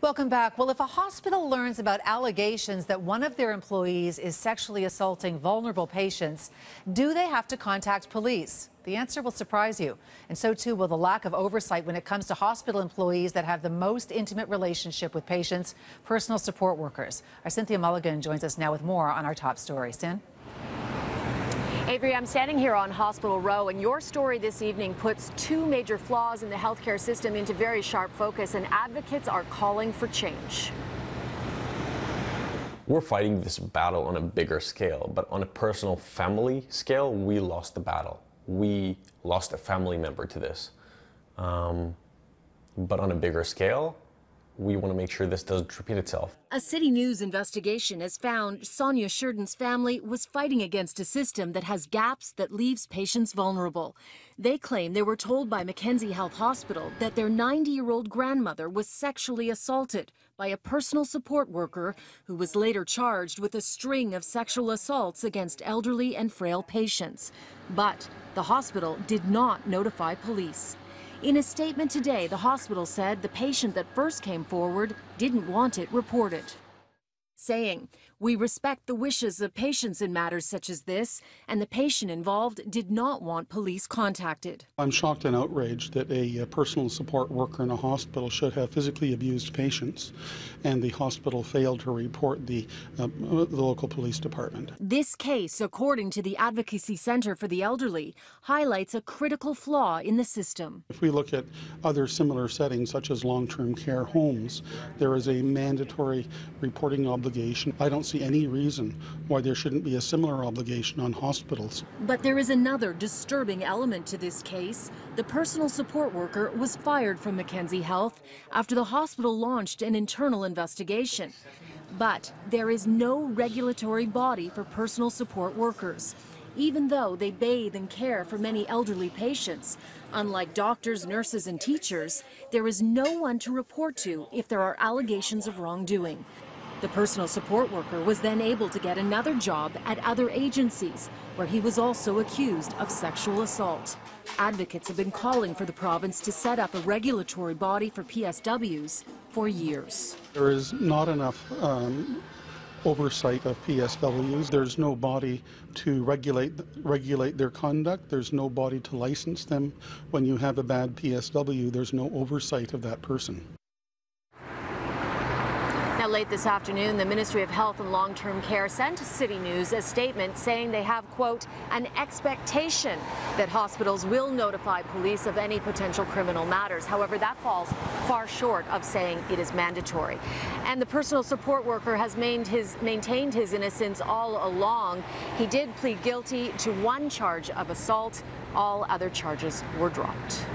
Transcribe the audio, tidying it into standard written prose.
Welcome back. Well, if a hospital learns about allegations that one of their employees is sexually assaulting vulnerable patients, do they have to contact police? The answer will surprise you. And so too will the lack of oversight when it comes to hospital employees that have the most intimate relationship with patients, personal support workers. Our Cynthia Mulligan joins us now with more on our top story. Cyn? Avery, I'm standing here on Hospital Row, and your story this evening puts two major flaws in the healthcare system into very sharp focus, and advocates are calling for change. We're fighting this battle on a bigger scale, but on a personal family scale, we lost the battle. We lost a family member to this. But on a bigger scale, we want to make sure this doesn't repeat itself. A City News investigation has found Sonia Sheridan's family was fighting against a system that has gaps that leaves patients vulnerable. They claim they were told by Mackenzie Hill Hospital that their 90-year-old grandmother was sexually assaulted by a personal support worker who was later charged with a string of sexual assaults against elderly and frail patients. But the hospital did not notify police. In a statement today, the hospital said the patient that first came forward didn't want it reported, saying, "We respect the wishes of patients in matters such as this, and the patient involved did not want police contacted." I'm shocked and outraged that a personal support worker in a hospital should have physically abused patients, and the hospital failed to report the local police department. This case, according to the Advocacy Centre for the Elderly, highlights a critical flaw in the system. If we look at other similar settings, such as long-term care homes, there is a mandatory reporting obligation. I don't see any reason why there shouldn't be a similar obligation on hospitals. But there is another disturbing element to this case. The personal support worker was fired from Mackenzie Health after the hospital launched an internal investigation. But there is no regulatory body for personal support workers. Even though they bathe and care for many elderly patients, unlike doctors, nurses, and teachers, there is no one to report to if there are allegations of wrongdoing. The personal support worker was then able to get another job at other agencies, where he was also accused of sexual assault. Advocates have been calling for the province to set up a regulatory body for PSWs for years. There is not enough oversight of PSWs. There's no body to regulate their conduct. There's no body to license them. When you have a bad PSW, there's no oversight of that person. Now, late this afternoon, the Ministry of Health and Long-Term Care sent City News a statement saying they have, quote, an expectation that hospitals will notify police of any potential criminal matters. However, that falls far short of saying it is mandatory. And the personal support worker has maintained his innocence all along. He did plead guilty to one charge of assault. All other charges were dropped.